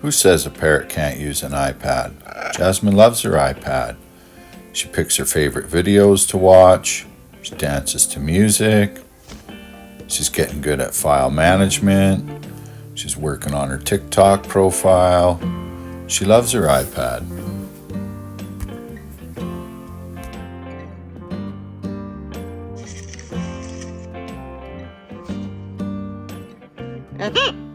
Who says a parrot can't use an iPad? Jasmine loves her iPad. She picks her favorite videos to watch. She dances to music. She's getting good at file management. She's working on her TikTok profile. She loves her iPad. Mhm.